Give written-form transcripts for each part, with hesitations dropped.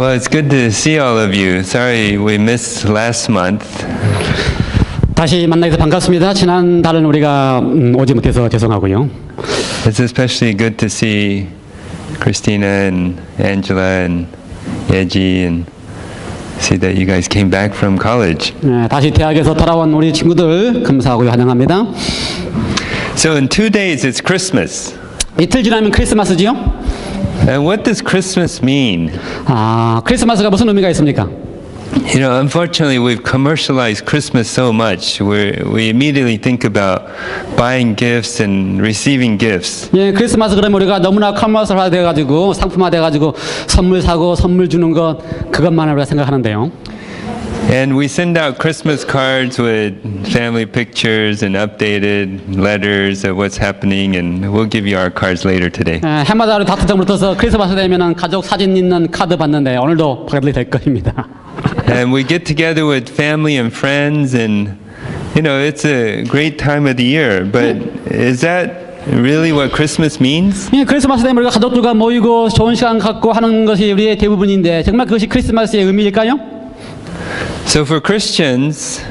Well, it's good to see all of you. Sorry we missed last month. 다시 만나서 반갑습니다. 지난 달은 우리가 오지 못해서 죄송하고요. It's especially good to see Christina and Angela and Yeji and see that you guys came back from college. 네, 다시 대학에서 돌아온 우리 친구들 감사하고 환영합니다. So in 2 days it's Christmas. 이틀 지나면 크리스마스지요? And what does Christmas mean? 크리스마스가 무슨 의미가 있습니까? You know, unfortunately, we've commercialized Christmas so much. We immediately think about buying gifts and receiving gifts. 예, 크리스마스 그러면 우리가 너무나 커머셜화 돼가지고 상품화 돼가지고 선물 사고 선물 주는 것 그것만 우리가 생각하는데요. And we send out Christmas cards with family pictures and updated letters of what's happening, and we'll give you our cards later today. 예, 해마다 우리 다투점을 떠서 크리스마스 되면은 가족 사진 있는 카드 받는데 오늘도 받게 될 것입니다. And we get together with family and friends, and you know, it's a great time of the year. But is that really what Christmas means? 예, 크리스마스 되면 우리가 가족들과 모이고 좋은 시간 갖고 하는 것이 우리의 대부분인데 정말 그것이 크리스마스의 의미일까요? So for Christians,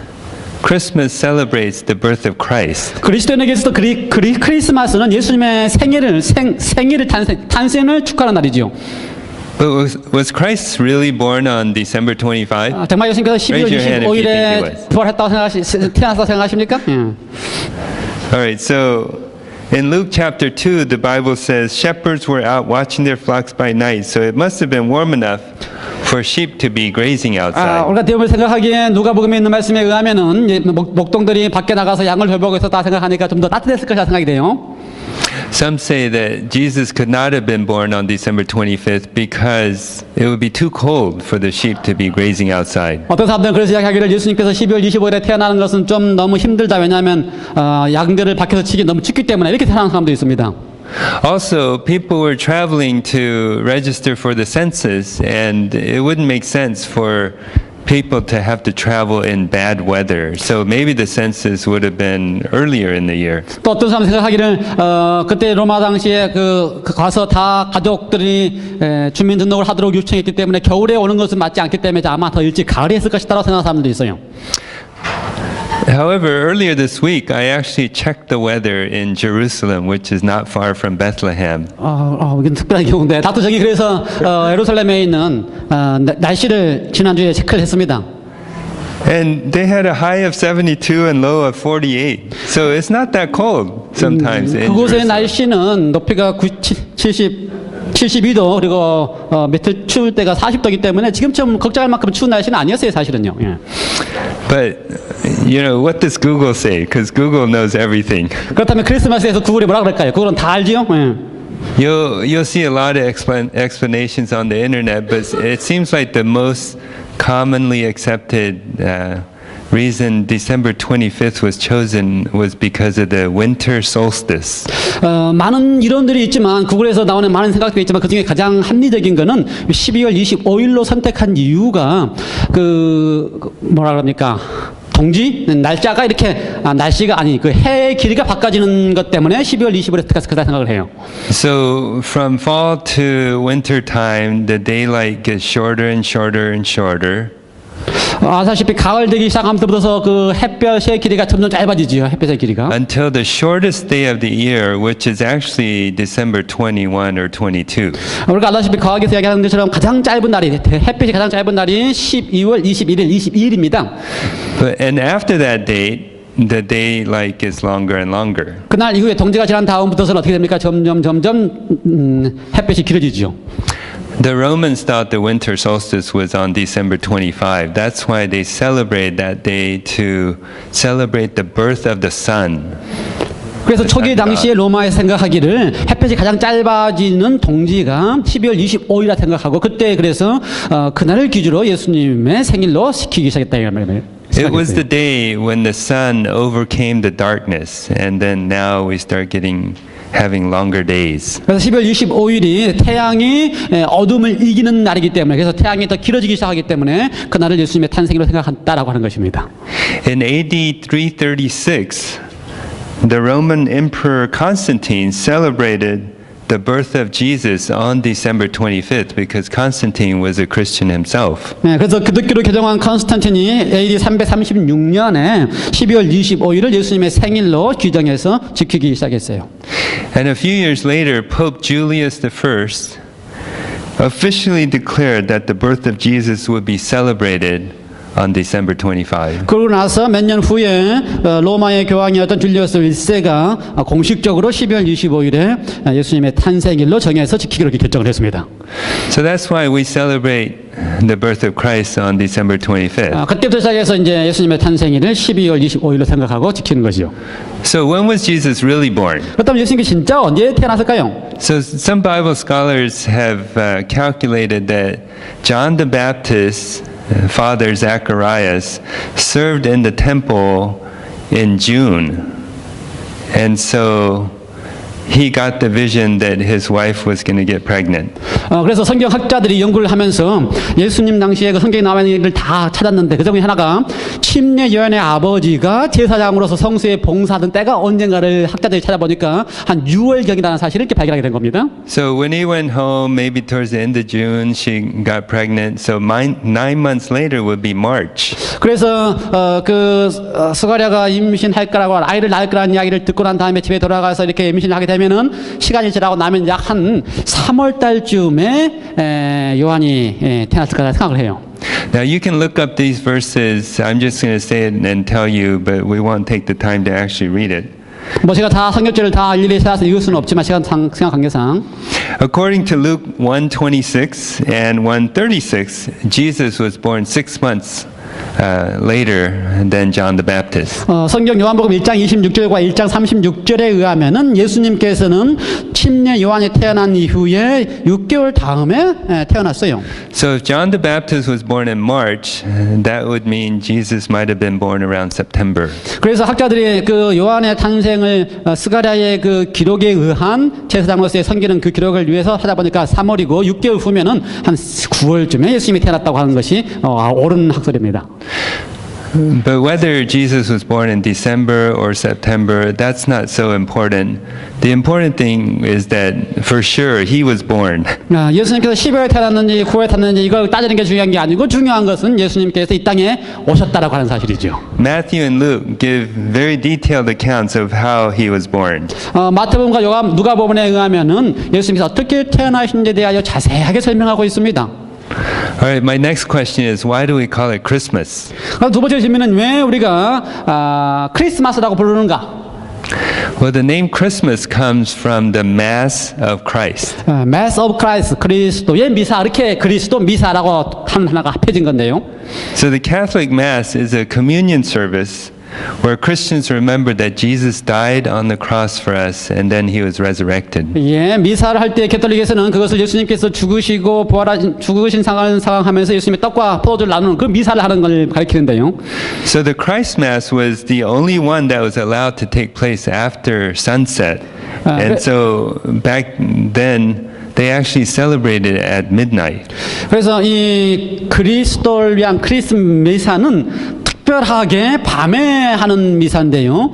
Christmas celebrates the birth of Christ. 그리스도인에게서도 크리스마스는 예수님의 생일을 탄생을 축하하는 날이죠. But was Christ really born on December 25? 정말 예수님께서 12월 Raise your hand if you think he 25일에 was. 부활했다고 태어났다고 생각하십니까? 예. All right, so in Luke chapter 2, the Bible says shepherds were out watching their flocks by night, so it must have been warm enough for sheep to be grazing outside. 우리가 대부분 생각하기에 누가복음에 있는 말씀에 의하면은 목동들이 밖에 나가서 양을 돌보고 있었다 생각하니까 좀 더 따뜻했을 것이라 생각이 돼요. Some say that Jesus could not have been born on December 25th because it would be too cold for the sheep to be grazing outside. 어떤 사람들은 그래서 이야기하기를 예수님께서 12월 25일에 태어나는 것은 좀 너무 힘들다. 왜냐하면 양들을 밖에서 치기 너무 춥기 때문에 이렇게 태어나는 사람도 있습니다. Also, people were traveling to register for the census, and it wouldn't make sense for people to have to travel in bad weather. So maybe the census would have been earlier in the year. 또 어떤 사람 생각하기를 그때 로마 당시에 가서 다 가족들이 주민등록을 하도록 요청했기 때문에 겨울에 오는 것은 맞지 않기 때문에 아마 더 일찍 가을에 했을 것이다라고 생각하는 사람들도 있어요. However, earlier this week, I actually checked the weather in Jerusalem, which is not far from Bethlehem. 이건 특별한 경우인데 다투정이 그래서 예루살렘에 있는 날씨를 지난주에 체크를 했습니다. And they had a high of 72 and low of 48. So it's not that cold sometimes in 그곳의 Jerusalem. 날씨는 높이가 72도 그리고 며칠 추울 때가 40도이기 때문에 지금처럼 걱정할 만큼 추운 날씨는 아니었어요 사실은요. 예. But, you know, what does Google say? Because Google knows everything. 그렇다면 크리스마스에서 구글이 뭐라 그럴까요? 구글은 다 알지요? 예. You'll see a lot of explanations on the internet, but it seems like the most commonly accepted reason December 25th was chosen was because of the winter solstice. 많은 이론들이 있지만 구글에서 나오는 많은 생각들이 있지만 그중에 가장 합리적인 거는 12월 25일로 선택한 이유가 뭐라 그럽니까? 동지 날짜가 이렇게 날씨가 아니 그 해의 길이가 바꿔지는 것 때문에 12월 25일에 택해서 그렇다 생각을 해요. So from fall to winter time, the daylight gets shorter and shorter and shorter. 아시다시피 가을 되기 시작하면서부터 그 햇볕의 길이가 점점 짧아지지요. 햇볕의 길이가. Until the shortest day of the year, which is actually December 21 or 22. 우리가 알다시피 과학에서 이야기하는 것처럼 가장 짧은 날이 햇빛이 가장 짧은 날이 12월 21일, 22일입니다. And after that date, the daylight gets longer and longer. 그날 이후에 동지가 지난 다음부터는 어떻게 됩니까? 점점 햇빛이 길어지죠. The Romans thought the winter solstice was on December 25. That's why they celebrate that day to celebrate the birth of the sun. 그래서 초기 당시에 로마에 생각하기를 햇볕이 가장 짧아지는 동지가 12월 25일이라 생각하고 그때 그래서 그날을 기준으로 예수님의 생일로 시키기 시작했다 이 말이에요. It was the day when the sun overcame the darkness, and then now we start having longer days. 그래서 12월 25일이 태양이 어둠을 이기는 날이기 때문에 그래서 태양이 더 길어지기 시작하기 때문에 그날을 예수님의 탄생으로 생각한다라고 하는 것입니다. In AD 336, the Roman Emperor Constantine celebrated the birth of Jesus on December 25th because Constantine was a Christian himself. 네, 그래서 그듣기로 개정한 컨스탄틴이 AD 336년에 12월 25일을 예수님의 생일로 규정해서 지키기 시작했어요. And a few years later, Pope Julius I officially declared that the birth of Jesus would be celebrated on December 25. 그러고 나서 몇 년 후에 로마의 교황이었던 줄리어스 1세가 공식적으로 12월 25일에 예수님의 탄생일로 정해서 지키기로 결정을 했습니다. So that's why we celebrate the birth of Christ on December 25th. 그때부터 시작해서 이제 예수님의 탄생일을 12월 25일로 생각하고 지키는 것이요. So when was Jesus really born? 그렇다면 예수님이 진짜 언제 태어났을까요? So some Bible scholars have calculated that John the Baptist, father Zacharias, served in the temple in June. And so he got the vision that his wife was going to get pregnant. 그래서 성경학자들이 연구를 하면서 예수님 당시에 그 성경에 나와 있는 일을 다 찾았는데 그 중에 하나가 침례 요한의 아버지가 제사장으로서 성수에 봉사하던 때가 언젠가를 학자들이 찾아보니까 한 6월경이라는 사실을 이렇게 발견하게 된 겁니다. So when he went home, maybe towards the end of June, she got pregnant. So 9 months later would be March. 그래서 스가랴가 임신할 거라고 아이를 낳을 거라는 이야기를 듣고 난 다음에 집에 돌아가서 이렇게 임신을 하게 되면은 시간이 지나고 나면 약 한 3월 달쯤에 요한이 태어났을 거라 생각을 해요. Now you can look up these verses. I'm just going to say it and tell you, but we won't take the time to actually read it. 뭐 제가 다 성경절을 다 일일이 찾아서 읽을 수는 없지만 시간 관계상 According to Luke 1:26 and 1:36, Jesus was born 6 months later than John the Baptist. 성경 요한복음 1장 26절과 1장 36절에 의하면은 예수님께서는 침례 요한이 태어난 이후에 6개월 다음에 태어났어요. So if John the Baptist was born in March, that would mean Jesus might have been born around September. 그래서 학자들이 그 요한의 탄생을 스가랴의 그 기록에 의한 제사장으로서의 섬기는 그 기록을 위해서 찾아보니까 3월이고 6개월 후면은 한 9월쯤에 예수님이 태어났다고 하는 것이 옳은 학설입니다. But whether Jesus was born in December or September, that's not so important. The important thing is that for sure he was born. 예수님께서 12월에 태어났는지 9월에 태어났는지 이걸 따지는 게 중요한 게 아니고 중요한 것은 예수님께서 이 땅에 오셨다라고 하는 사실이죠. Matthew and Luke give very detailed accounts of how he was born. 마태복음과 누가복음에 의하면은 예수님께서 어떻게 태어나신지에 대하여 자세하게 설명하고 있습니다. All right, my next question is why do we call it Christmas? 두 번째 질문은 왜 우리가 크리스마스라고 부르는가? Well, the name Christmas comes from the Mass of Christ. Mass of Christ, 그리스도의 미사, 이렇게 그리스도 미사라고 하나가 합해진 건데요. So the Catholic Mass is a communion service where Christians remember that Jesus died on the cross for us and then he was resurrected. 예, 미사를 할 때 가톨릭에서는 그것을 예수님께서 죽으시고 죽으신 상황하면서 예수님의 떡과 포도주를 나누는 그 미사를 하는 걸 가리키는데요. So the Christ Mass was the only one that was allowed to take place after sunset. And so back then they actually celebrated at midnight. 그래서 이 그리스도를 위한 크리스 미사는 특별하게 밤에 하는 미사인데요.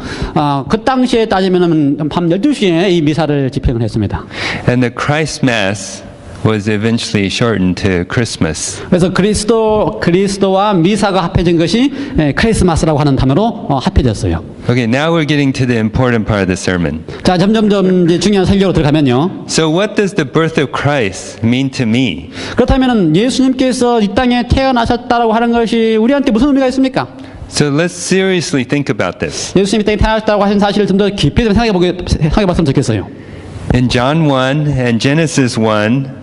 그 당시에 따지면 밤 12시에 이 미사를 집행을 했습니다. And the Christ Mass was eventually shortened to Christmas. 그래서 그리스도와 미사가 합해진 것이 크리스마스라고 하는 단어로 합해졌어요. Okay, now we're getting to the important part of the sermon. 자, 점점점 이제 중요한 설교로 들어가면요. So what does the birth of Christ mean to me? 그렇다면 예수님께서 이 땅에 태어나셨다라고 하는 것이 우리한테 무슨 의미가 있습니까? So let's seriously think about this. 예수님이 이 땅에 태어나셨다고 하신 사실을 좀 더 깊이 생각해봤으면 좋겠어요. In John 1 and Genesis 1,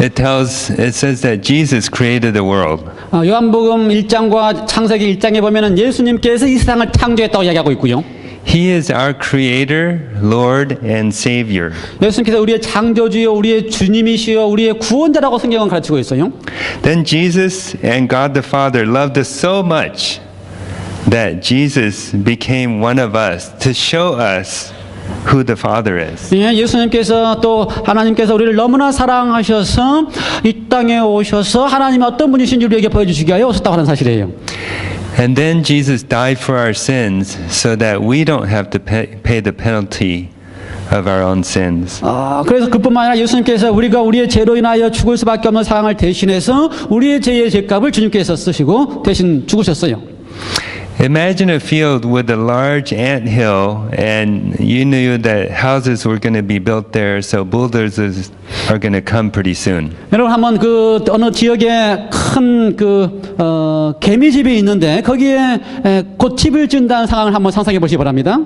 it says that Jesus created the world. 요한복음 1장과 창세기 1장에 보면은 예수님께서 이 세상을 창조했다고 이야기하고 있고요. He is our creator, Lord, and Savior. 예수님께서 우리의 창조주요, 우리의 주님이시요, 우리의 구원자라고 성경은 가르치고 있어요. Then Jesus and God the Father loved us so much that Jesus became one of us to show us who the Father is. 예, 예수님께서 또 하나님께서 우리를 너무나 사랑하셔서 이 땅에 오셔서 하나님이 어떤 분이신지 우리에게 보여주시기 위하여 오셨다고 하는 사실이에요. And then Jesus died for our sins so that we don't have to pay the penalty of our own sins. 그래서 그뿐만 아니라 예수님께서 우리가 우리의 죄로 인하여 죽을 수밖에 없는 상황을 대신해서 우리의 죄의 죄값을 주님께서 쓰시고 대신 죽으셨어요. Imagine a field with a large ant hill, and you knew that houses were going to be built there, so bulldozers are going to come pretty soon. 여러분 한번 그 어느 지역에 큰 개미집이 있는데 거기에 곧 집을 짓는다는 상황을 한번 상상해 보시기 바랍니다.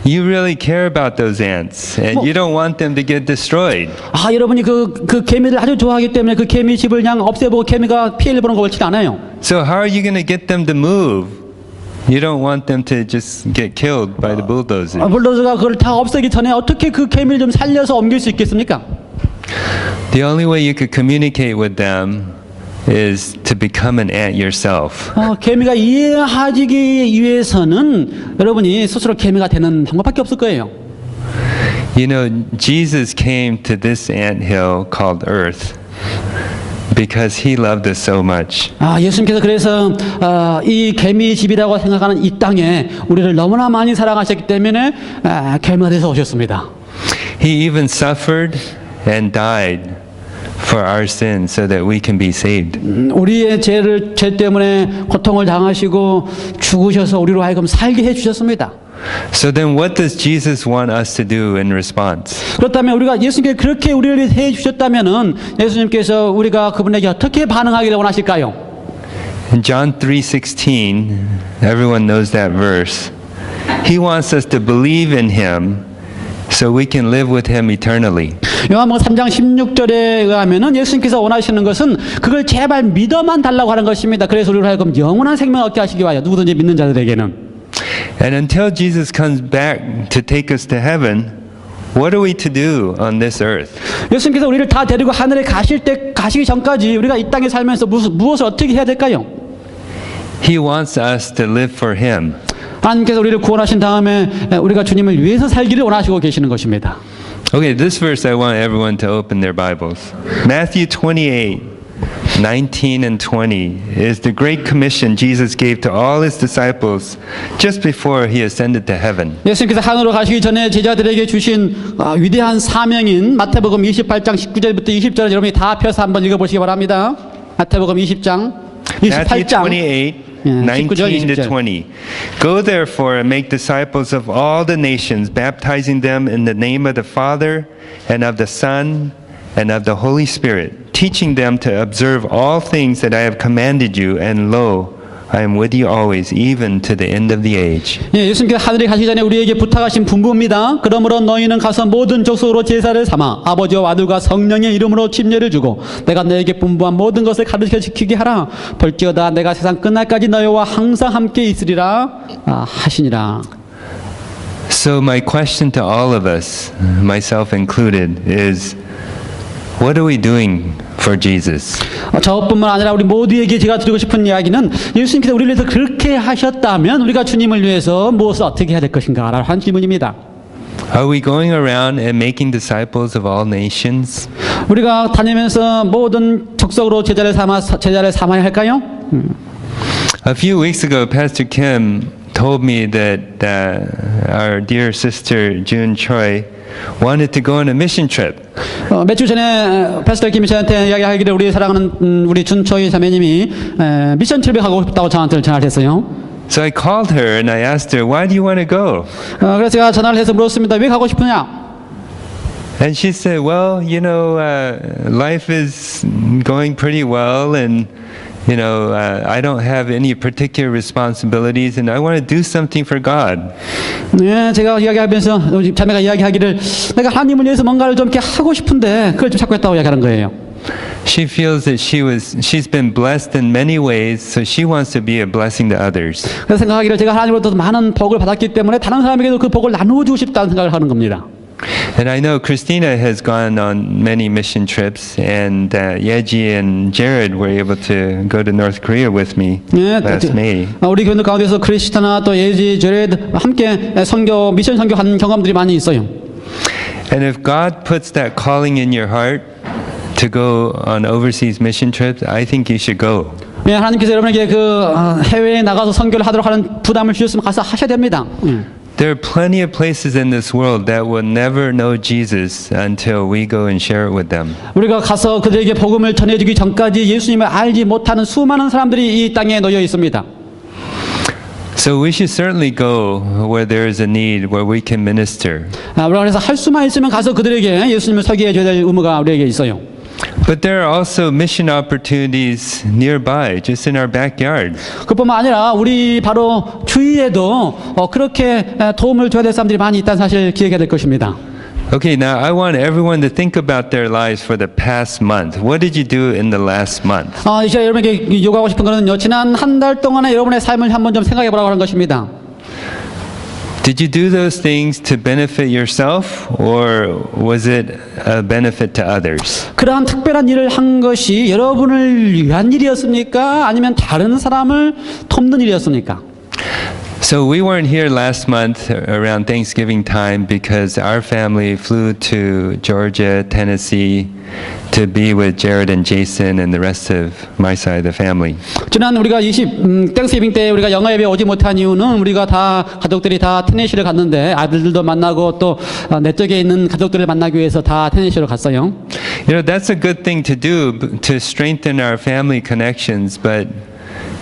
You really care about those ants, and you don't want them to get destroyed. 여러분이 그 개미를 아주 좋아하기 때문에 그 개미 집을 그냥 없애보고 개미가 피해를 보는 거 그렇지 않아요. So how are you going to get them to move? You don't want them to just get killed by the bulldozers. 불도저가 그걸 다 없애기 전에 어떻게 그 개미를 좀 살려서 옮길 수 있겠습니까? The only way you could communicate with them is to become an ant yourself. 개미가 이해하기 위해서는 여러분이 스스로 개미가 되는 방법밖에 없을 거예요. You know, Jesus came to this ant hill called earth because he loved us so much. 예수님께서 그래서 이 개미 집이라고 생각하는 이 땅에 우리를 너무나 많이 사랑하셨기 때문에 개미가 돼서 오셨습니다. He even suffered and died for our sins so that we can be saved. 우리의 죄 때문에 고통을 당하시고 죽으셔서 우리로 하여금 살게 해 주셨습니다. So then what does Jesus want us to do in response? 그렇다면 우리가 예수님께 그렇게 우리를 해 주셨다면은 예수님께서 우리가 그분에게 어떻게 반응하기를 원하실까요? In John 3:16, everyone knows that verse. He wants us to believe in him so we can live with him eternally. 요한복음 3장 16절에 의하면은 예수님께서 원하시는 것은 그걸 제발 믿어만 달라고 하는 것입니다. 그래서 우리로 하여금 영원한 생명을 얻게 하시기 위하여 누구든지 믿는 자들에게는. And until Jesus comes back to take us to heaven, what are we to do on this earth? 예수님께서 우리를 다 데리고 하늘에 가시기 전까지 우리가 이 땅에 살면서 무엇을 어떻게 해야 될까요? He wants us to live for him. 하나님께서 우리를 구원하신 다음에 우리가 주님을 위해서 살기를 원하시고 계시는 것입니다. Okay, this verse I want everyone to open their Bibles. Matthew 28:19 and 20 is the great commission Jesus gave to all his disciples just before he ascended to heaven. 예수님께서 하늘로 가시기 전에 제자들에게 주신 위대한 사명인 마태복음 28장 19절부터 20절을 여러분이 다 펴서 한번 읽어보시기 바랍니다. 마태복음 28장 Matthew 28, 19 to 20. Go therefore and make disciples of all the nations, baptizing them in the name of the Father and of the Son and of the Holy Spirit, teaching them to observe all things that I have commanded you, and lo, I am with you always, even to the end of the age. 예수님께서 하늘에 가시기 전에 우리에게 부탁하신 분부입니다. 그러므로 너희는 가서 모든 족속으로 제사를 삼아 아버지와 아들과 성령의 이름으로 침례를 주고 내가 너에게 분부한 모든 것을 가르쳐 지키게 하라. 볼지어다 내가 세상 끝날까지 너희와 항상 함께 있으리라 하시니라. So my question to all of us, myself included, is what are we doing for Jesus? 저뿐만 아니라 우리 모두에게 제가 드리고 싶은 이야기는 예수님께서 우리를 위해서 그렇게 하셨다면 우리가 주님을 위해서 무엇을 어떻게 해야 될 것인가라는 한 질문입니다. Are we going around and making disciples of all nations? 우리가 다니면서 모든 족속으로 제자를 삼아야 할까요? A few weeks ago, Pastor Kim told me that our dear sister June Choi wanted to go on a mission trip. 몇 주 전에 패스터 김 씨한테 이야기하기를 우리 사랑하는 우리 준초희 자매님이 미션 트립에 가고 싶다고 저한테 전화를 했어요. So I called her and I asked her, "Why do you want to go?" 그래서 제가 전화를 해서 물었습니다. 왜 가고 싶으냐? And she said, "Well, you know, life is going pretty well, and you know, I don't have any particular responsibilities, and I want to do something for God." 네, 제가 이야기하면서 자매가 이야기하기를 내가 하나님을 위해서 뭔가를 좀 이렇게 하고 싶은데 그걸 좀 찾고 있다고 이야기하는 거예요. She feels that she's been blessed in many ways, so she wants to be a blessing to others. 그래서 생각하기를 제가 하나님으로부터 많은 복을 받았기 때문에 다른 사람에게도 그 복을 나누어 주고 싶다는 생각을 하는 겁니다. And I know Christina has gone on many mission trips, and Yeji and Jared were able to go to North Korea with me last May. 우리 교인들 가운데서 크리스타나 또 예지, 제레드 함께 미션 선교한 경험들이 많이 있어요. And if God puts that calling in your heart to go on overseas mission trips, I think you should go. 하나님께서 여러분에게 그 해외에 나가서 선교를 하도록 하는 부담을 주셨으면 가서 하셔야 됩니다. There are plenty of places in this world that will never know Jesus until we go and share it with them. 우리가 가서 그들에게 복음을 전해주기 전까지 예수님을 알지 못하는 수많은 사람들이 이 땅에 놓여 있습니다. So we should certainly go where there is a need, where we can minister. 우리가 그래서 할 수만 있으면 가서 그들에게 예수님을 소개해 줘야 될 의무가 우리에게 있어요. But there are also mission opportunities nearby, just in our backyard. 그뿐만 아니라 우리 바로 주위에도 그렇게 도움을 줘야 될 사람들이 많이 있다는 사실 기억해야 될 것입니다. Okay, now I want everyone to think about their lives for the past month. What did you do in the last month? 이제 여러분에게 요구하고 싶은 거는요. 지난 한 달 동안의 여러분의 삶을 한번 좀 생각해 보라고 하는 것입니다. Did you do those things to benefit yourself, or was it a benefit to others? 그러한 특별한 일을 한 것이 여러분을 위한 일이었습니까? 아니면 다른 사람을 돕는 일이었습니까? So we weren't here last month around Thanksgiving time because our family flew to Georgia, Tennessee to be with Jared and Jason and the rest of my side of the family. 지난 우리가 땡스기빙 때 우리가 영화 예배 오지 못한 이유는 우리가 다 가족들이 다 테네시를 갔는데 아들들도 만나고 또 내 쪽에 있는 가족들을 만나기 위해서 다 테네시로 갔어요. You know, that's a good thing to do to strengthen our family connections, but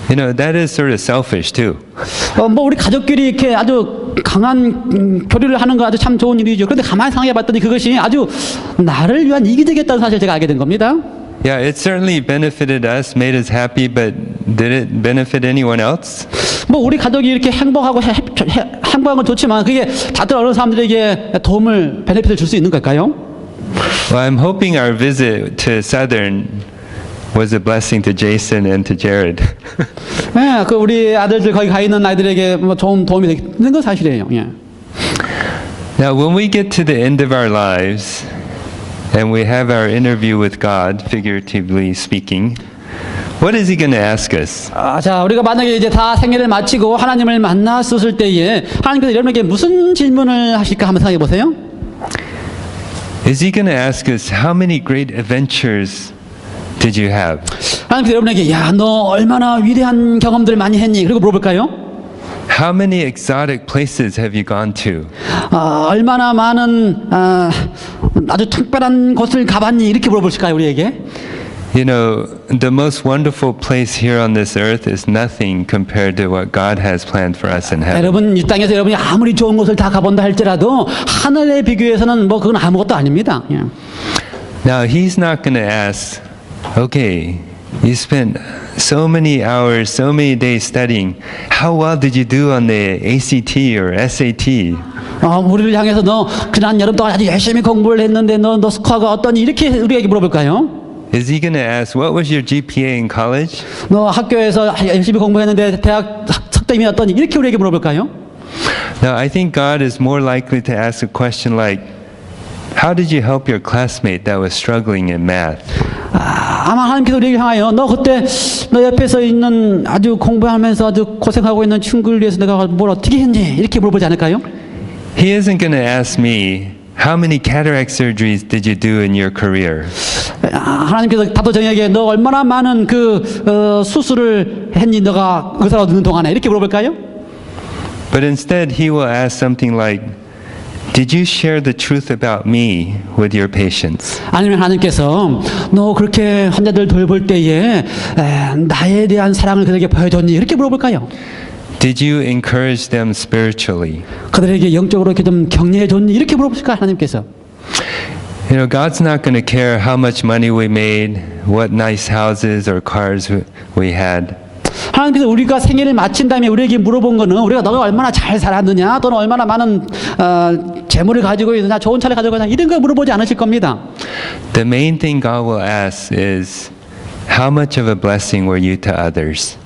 you know, that is sort of selfish too. 뭐 우리 가족끼리 이렇게 아주 강한 교류를 하는 거 아주 참 좋은 일이죠. 그런데 가만히 생각해 봤더니 그것이 아주 나를 위한 이기적이었다는 사실 제가 알게 된 겁니다. Yeah, it certainly benefited us, made us happy, but did it benefit anyone else? 뭐 우리 가족이 이렇게 행복하고 행복한 건 좋지만 그게 다들 어느 사람들에게 도움을 베네핏을 줄 수 있는 걸까요? Well, I'm hoping our visit to Southern was a blessing to Jason and to Jared. 네, 그 우리 아들들 거기 가 있는 아이들에게 뭐 좋은 도움이 되는 건 사실이에요. 예. Now, when we get to the end of our lives and we have our interview with God, figuratively speaking, what is He going to ask us? 자, 우리가 만약에 이제 다 생애를 마치고 하나님을 만났을 때에 하나님께서 여러분에게 무슨 질문을 하실까 한번 생각해 보세요. Is He going to ask us how many great adventures did you have? 하나님께서 여러분에게 야, 너 얼마나 위대한 경험들을 많이 했니? 그리고 물어볼까요? How many exotic places have you gone to? 얼마나 많은 아주 특별한 곳을 가봤니? 이렇게 물어보실까요, 우리에게? You know, the most wonderful place here on this earth is nothing compared to what God has planned for us in heaven. 여러분 이 땅에서 여러분이 아무리 좋은 곳을 다 가본다 할지라도 하늘에 비교해서는 뭐 그건 아무것도 아닙니다. 예. Now, He's not going to ask, okay, you spent so many hours, so many days studying. How well did you do on the ACT or SAT? 우리를 향해서 너 지난 여름 동안 아주 열심히 공부를 했는데 너 스코어가 어떠니? 이렇게 우리에게 물어볼까요? Is He going to ask, what was your GPA in college? 너 학교에서 열심히 공부했는데 대학 학점이 어떠니? 이렇게 우리에게 물어볼까요? Now, I think God is more likely to ask a question like, how did you help your classmate that was struggling in math? 아마 하나님께서 우리에게 향하여 너 그때 너 옆에서 있는 아주 공부하면서 아주 고생하고 있는 친구를 위해서 내가 뭘 어떻게 했니? 이렇게 물어보지 않을까요? He isn't going to ask me, how many cataract surgeries did you do in your career? 하나님께서 다도 저에게 너 얼마나 많은 그 수술을 했니? 너가 의사로 듣는 동안에 이렇게 물어볼까요? But instead, He will ask something like, did you share the truth about me with your patients? 아니면 하나님께서 너 그렇게 환자들 돌볼 때에 나에 대한 사랑을 그들에게 보여줬니? 이렇게 물어볼까요? Did you encourage them spiritually? 그들에게 영적으로 이렇게 좀 격려해줬니? 이렇게 물어보실까 하나님께서? You know, God's not going to care how much money we made, what nice houses or cars we had. 하나님께서 우리가 생애를 마친 다음에 우리에게 물어본 거는 우리가 너가 얼마나 잘 살았느냐 또는 얼마나 많은 재물을 가지고 있느냐 좋은 차를 가지고 있느냐 이런 거 물어보지 않으실 겁니다. The main thing God will ask is, how much of a blessing were you to others?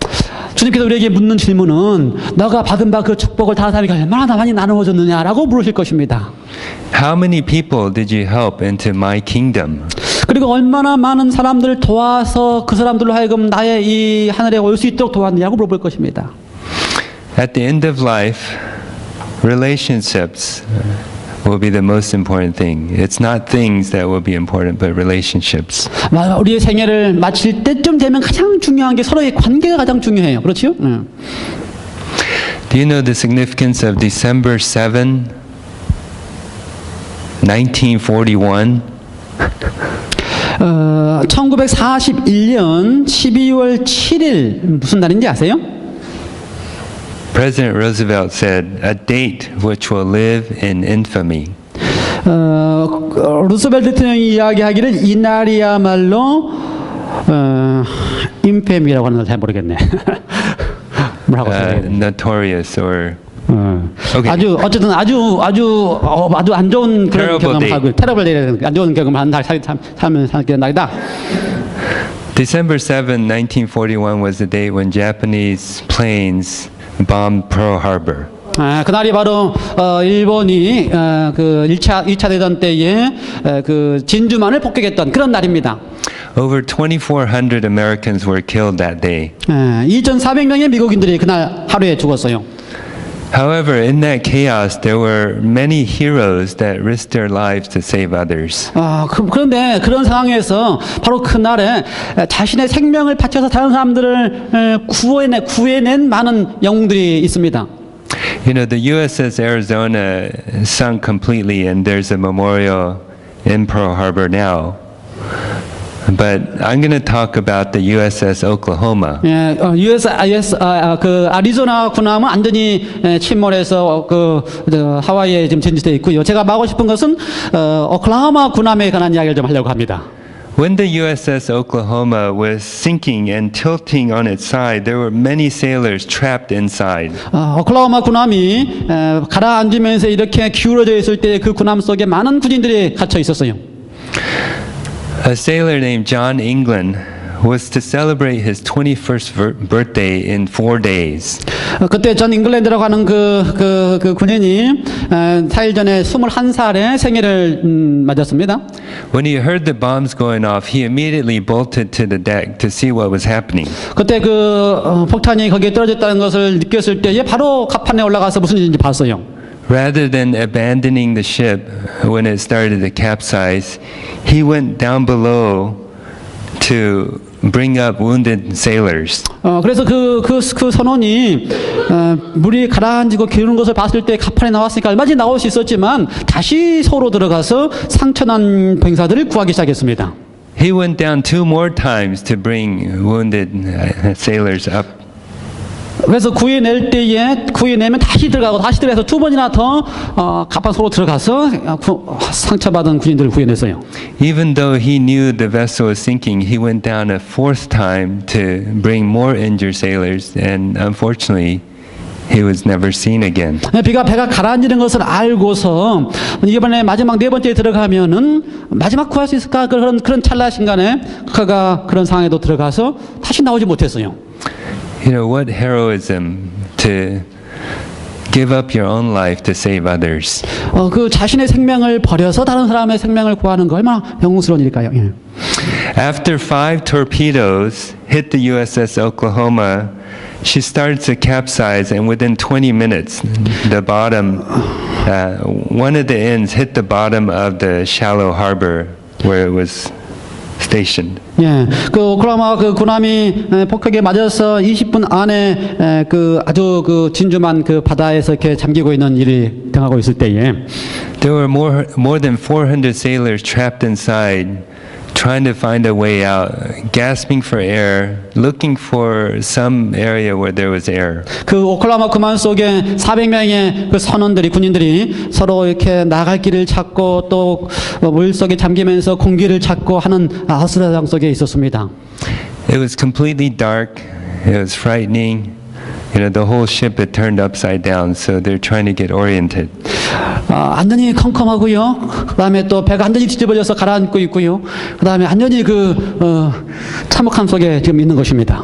주님께서 우리에게 묻는 질문은 너가 받은 바 그 축복을 다른 사람에게 얼마나 많이 나누어줬느냐라고 물으실 것입니다. How many people did you help into my kingdom? 그리고 얼마나 많은 사람들을 도와서 그 사람들로 하여금 나의 이 하늘에 올 수 있도록 도왔느냐고 물어볼 것입니다. At the end of life, relationships will be the most important thing. It's not things that will be important, but relationships. 우리의 생애를 마칠 때쯤 되면 가장 중요한 게 서로의 관계가 가장 중요해요. 그렇죠? Do you know the significance of December 7, 1941? 1941년 12월 7일 무슨 날인지 아세요? President Roosevelt said, a date which will live in infamy. 루스벨트 대통령이 이야기하기를 이 날이야말로 인페미라고 하는 걸 잘 모르겠네. 뭐라고 써야 돼? Notorious or Okay. 아주 어쨌든 아주 안 좋은 그런 Terrible 경험하고 테러블 데이 안 좋은 경험을 한 날 살면 살게 날이다. December 7, 1941 was the date when Japanese planes bombed Pearl Harbor. 그날이 바로 일본이 그 2차 대전 때에 그 진주만을 폭격했던 그런 날입니다. Over 2,400 Americans were killed that day. 2,400명의 미국인들이 그날 하루에 죽었어요. However, in that chaos, there were many heroes that risked their lives to save others. 그런데 그런 상황에서 바로 그날에 자신의 생명을 바쳐서 다른 사람들을 구해낸 많은 영웅들이 있습니다. You know, the USS Arizona sunk completely, and there's a memorial in Pearl Harbor now. But I'm going to talk about the USS Oklahoma. USS 그 아리조나 군함은 완전히 침몰해서 하와이에 지금 진지되어 있고요. 제가 말하고 싶은 것은 오클라호마 군함에 관한 이야기를 좀 하려고 합니다. When the USS Oklahoma was sinking and tilting on its side, there were many sailors trapped inside. 오클라호마 군함이 가라앉으면서 이렇게 기울어져 있을 때 그 군함 속에 많은 군인들이 갇혀 있었어요. A sailor named John England was to celebrate his 21st birthday in 4 days. 그때 존 잉글랜드라고 하는 그 군인이 4일 전에 21살의 생일을 맞았습니다. When he heard the bombs going off, he immediately bolted to the deck to see what was happening. 그때 그 폭탄이 거기에 떨어졌다는 것을 느꼈을 때에 바로 갑판에 올라가서 무슨 일인지 봤어요. Rather than abandoning the ship when it started to capsize, he went down below to bring up wounded sailors. 그래서 그 선원이 물이 가라앉고 기우는 것을 봤을 때 갑판에 나왔으니까 얼마든지 나올 수 있었지만 다시 서로 들어가서 상처난 병사들을 구하기 시작했습니다. He went down 2 more times to bring wounded sailors up. 그래서 구해내면 다시 들어가고 다시 들어가서 2번이나 더 갑판 속으로 들어가서 상처받은 군인들을 구해냈어요. Even though he knew the vessel was sinking, he went down a 4th time to bring more injured sailors, and unfortunately, he was never seen again. 배가 가라앉는 것을 알고서 이번에 마지막 4번째에 들어가면은 마지막 구할 수 있을까 그런 찰나 순간에 그가 그런 상황에도 들어가서 다시 나오지 못했어요. You know, what heroism to give up your own life to save others. 그 자신의 생명을 버려서 다른 사람의 생명을 구하는 거 얼마나 영웅스러운 일일까요? 예. After 5 torpedoes hit the USS Oklahoma, she started to capsize, and within 20 minutes, the bottom, one of the ends hit the bottom of the shallow harbor where it was stationed. 예, 그 오클라호마 그 군함이 폭격에 맞아서 20분 안에 그 아주 그 진주만 그 바다에서 이렇게 잠기고 있는 일이 당하고 있을 때에 There were more than 400 sailors trapped inside, trying to find a way out, gasping for air, looking for some area where there was air. 그 오클라호마 군함 속에 400명의 그 선원들이 군인들이 서로 이렇게 나갈 길을 찾고 또 물속에 잠기면서 공기를 찾고 하는 아수라장 속에 있었습니다. It was completely dark. It was frightening. You know, the whole ship had turned upside down, so they're trying to get oriented. 완전히 컴컴하고요. 그다음에 또 배가 완전히 뒤집어져서 가라앉고 있고요. 그다음에 완전히 참혹함 속에 지금 있는 것입니다.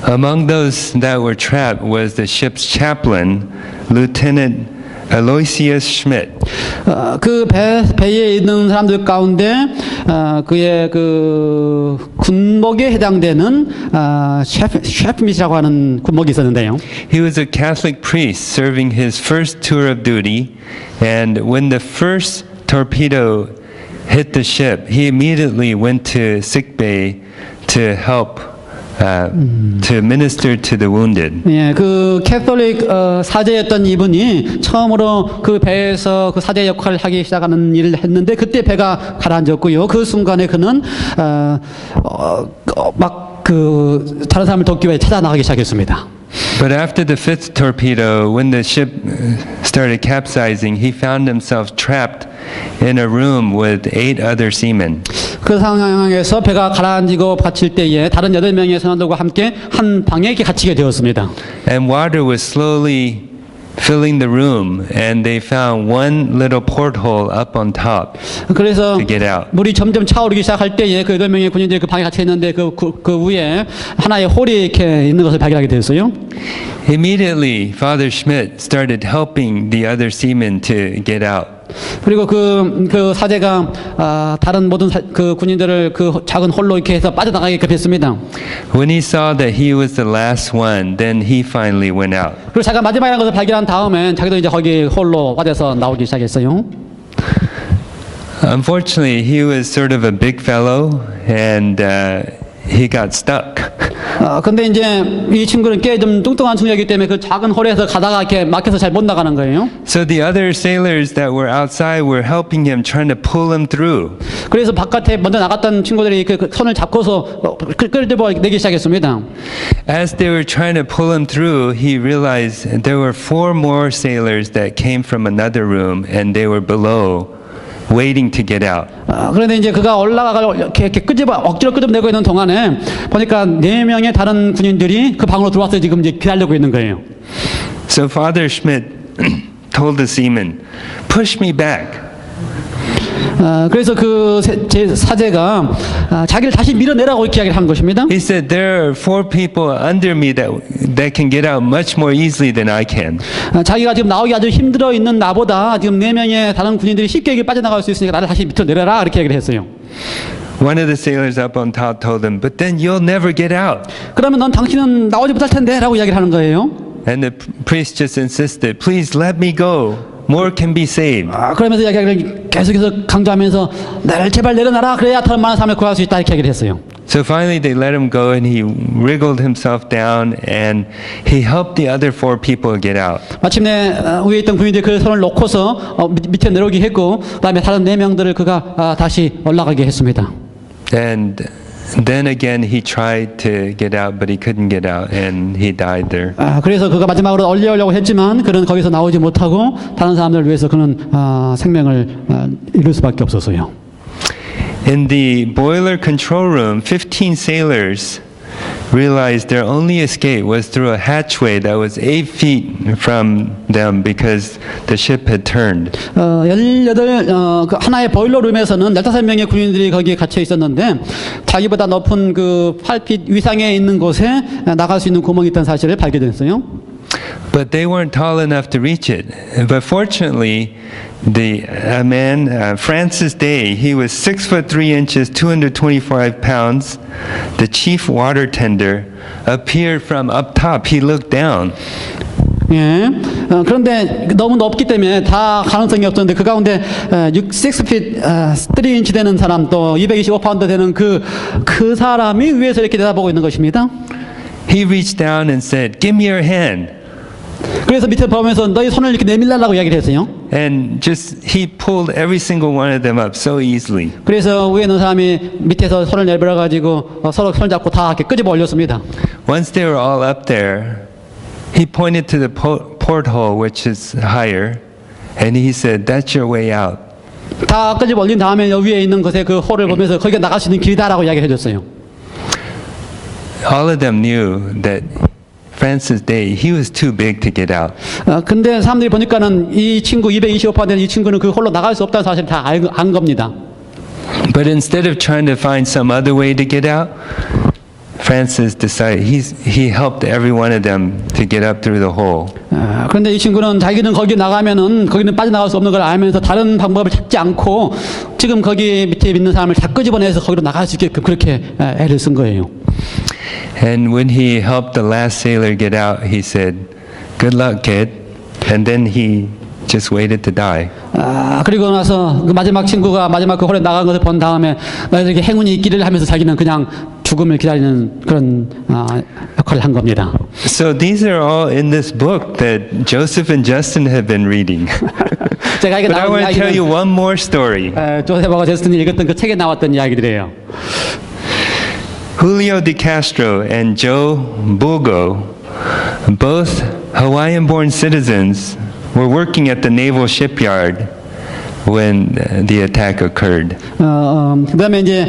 Among those that were trapped was the ship's chaplain, Lieutenant Aloysius Schmidt. 그 배에 있는 사람들 가운데 그의 그 군목에 해당되는 셰프밋이라고 하는 군목이 있었는데요. He was a Catholic priest serving his first tour of duty, and when the first torpedo hit the ship, he immediately went to sick bay to help to minister to the wounded. 예, 그 캐톨릭 사제였던 이분이 처음으로 그 배에서 그 사제 역할을 하기 시작하는 일을 했는데 그때 배가 가라앉았고요. 그 순간에 그는 막 그 다른 사람을 돕기 위해 찾아 나가기 시작했습니다. But after the fifth torpedo, when the ship started capsizing, he found himself trapped in a room with 8 other seamen. 그 상황에서 배가 가라앉고 갇힐 때에 다른 8명의 선원들과 함께 한 방에 이렇게 갇히게 되었습니다. And water was slowly filling the room, and they found one little porthole up on top 그래서 to get out. 물이 점점 차오르기 시작할 때에 그 8명의 군인들이 그 방에 갇혀 있는데 그 위에 하나의 홀이 이렇게 있는 것을 발견하게 되었어요. Immediately, Father Schmidt started helping the other seamen to get out. 그리고 그 사제가 다른 모든 그 군인들을 그 작은 홀로 이렇게 해서 빠져나가게끔 했습니다. When he saw that he was the last one, then he finally went out. 그리고 자기가 마지막이라는 것을 발견한 다음엔 자기도 이제 거기 홀로 빠져서 나오기 시작했어요. Unfortunately, he was sort of a big fellow, and he got stuck. 근데 이제 이 친구는 꽤 좀 뚱뚱한 친구이기 때문에 그 작은 홀에서 가다가 이렇게 막혀서 잘 못 나가는 거예요. So the other sailors that were outside were helping him, trying to pull him through. 그래서 바깥에 먼저 나갔던 친구들이 그 손을 잡고서 끌어내기 시작했습니다. As they were trying to pull him through, he realized there were 4 more sailors that came from another room, and they were below, waiting to get out. 그런데 이제 그가 올라가고 이렇게 억지로 끄집내고 있는 동안에 보니까 4명의 다른 군인들이 그 방으로 들어와서 지금 이제 기다리고 있는 거예요. So Father Schmidt told the seaman, "Push me back." 그래서 그 제 사제가 자기를 다시 밀어내라고 이렇게 이야기를 한 것입니다. He said, "There are 4 people under me that can get out much more easily than I can." 자기가 지금 나오기 아주 힘들어 있는 나보다 지금 4명의 다른 군인들이 쉽게 여기 빠져나갈 수 있으니까 나를 다시 밑으로 내려라 이렇게 얘기를 했어요. One of the sailors up on top told him, "But then you'll never get out." 그러면 넌 당신은 나오지 못할 텐데라고 이야기를 하는 거예요. And the priest just insisted, "Please let me go. More can be saved." 그러면서 이야기를 계속해서 강조하면서 나를 제발 내려놔라 그래야 더 많은 사람을 구할 수 있다 이렇게 얘기를 했어요. So finally they let him go, and he wriggled himself down, and he helped the other 4 people get out. 마침내 위에 있던 군인들이 그 손을 놓고서 밑에 내려오게 했고 그다음에 다른 4명들을 그가 다시 올라가게 했습니다. And then again he tried to get out, but he couldn't get out, and he died there. 그래서 그가 마지막으로 얼려오려고 했지만 그는 거기서 나오지 못하고 다른 사람들을 위해서 그는 생명을 잃을 수밖에 없었어요. In the boiler control room, 15 sailors realized their only escape was through a hatchway that was 8 feet from them because the ship had turned. 그 하나의 보일러룸에서는 15명의 군인들이 거기에 갇혀 있었는데 자기보다 높은 그 8핏 위상에 있는 곳에 나갈 수 있는 구멍이 있다는 사실을 발견했어요. But they weren't tall enough to reach it. But fortunately, the man, Francis Day, he was 6 foot 3 inches, 225 pounds. The chief water tender appeared from up top. He looked down. 예. 그런데 너무 높기 때문에 다 가능성이 없었는데 그 가운데 6feet 3인치 되는 사람 또 225파운드 되는 그 사람이 위에서 이렇게 내다보고 있는 것입니다. He reached down and said, "Give me your hand." 그래서 밑에 보면서 너희 손을 이렇게 내밀라고 이야기를 했어요. And just he pulled every single one of them up so easily. 그래서 위에 있는 사람이 밑에서 손을 내밀어 가지고 서로 손을 잡고 다 이렇게 끄집어 올렸습니다. Once they were all up there, he pointed to the porthole, which is higher, and he said, "That's your way out." 다 끄집어 올린 다음에 위에 있는 것에 그 홀을 보면서 거기가 나갈 수 있는 길이다라고 이야기해 줬어요. All of them knew that Francis Day, he was too big to get out. 근데 사람들이 보니까는 이 친구 225파운드 되는 이 친구는 그 홀로 나갈 수 없다는 사실을 다 안 겁니다. But instead of trying to find some other way to get out, Francis decided he helped every one of them to get up through the hole. 그런데 이 친구는 자기는 거기 나가면은 거기는 빠져나갈 수 없는 걸 알면서 다른 방법을 찾지 않고 지금 거기 밑에 있는 사람을 다 끄집어내서 거기로 나갈 수 있게끔 그렇게 애를 쓴 거예요. And when he helped the last sailor get out, he said, "Good luck, kid." And then he just waited to die. 그리고 나서 그 마지막 친구가 마지막 그 홀에 나간 것을 본 다음에 너희들에게 행운이 있기를 하면서 자기는 그냥 죽음을 기다리는 그런 역할을 한 겁니다. So these are all in this book that Joseph and Justin have been reading. 제가 이게 But I 나온 want to tell you 이야기는 one more story. 조세프하고 제스틴이 읽었던 그 책에 나왔던 이야기들이에요. Julio de Castro and Joe Bogo, both Hawaiian-born citizens, were working at the naval shipyard when the attack occurred. 그다음에 이제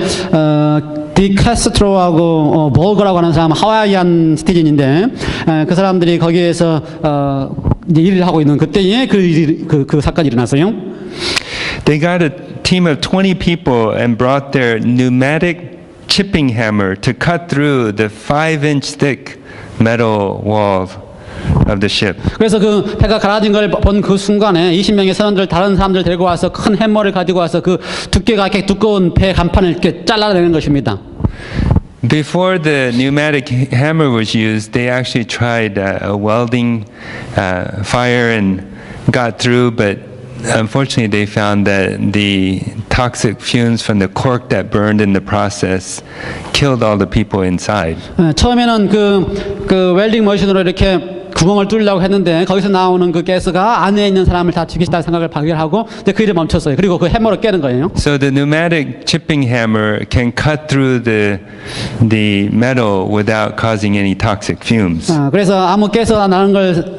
디카스트로하고 버거라고 하는 사람 하와이안 시티즌인데 그 사람들이 거기에서 이제 일을 하고 있는 그때에 그 사건이 일어났어요. They got a team of 20 people and brought their pneumatic chipping hammer to cut through the 5-inch thick metal wall of the ship. 그래서 그 배가 가라진 걸 본 그 순간에 20명의 선원들 다른 사람들 데리고 와서 큰 해머를 가지고 와서 그 두께가 이렇게 두꺼운 배 간판을 이렇게 잘라내는 것입니다. Before the pneumatic hammer was used, they actually tried a welding fire and got through, but unfortunately they found that the toxic fumes from the cork that burned in the process killed all the people inside. 처음에는 그 웰딩 머신으로 이렇게 구멍을 뚫으려고 했는데 거기서 나오는 그 가스가 안에 있는 사람을 다 죽이시다는 생각을 발견하고 이제 그 일을 멈췄어요. 그리고 그 해머로 깨는 거예요. So the pneumatic chipping hammer can cut through the metal without causing any toxic fumes. 그래서 아무 가스가 나는 걸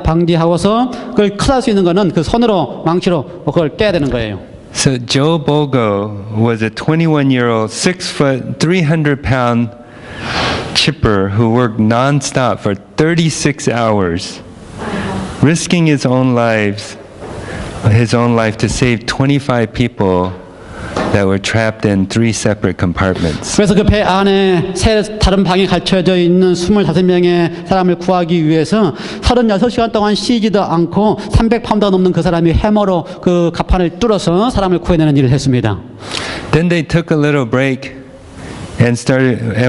방지하고서 그걸 컷할 수 있는 거는 그 손으로 망치로 그걸 깨야 되는 거예요. So Joe Bogo was a 21-year-old, 6-foot, 300-pound chipper who worked non-stop for 36 hours, risking his own life to save 25 people that were trapped in 3 separate compartments. 그래서 그 배 안에 다른 방에 갇혀져 있는 25명의 사람을 구하기 위해서 36시간 동안 쉬지도 않고 300파운드가 넘는 그 사람이 해머로 그 갑판을 뚫어서 사람을 구해내는 일을 했습니다. Then they took a little break and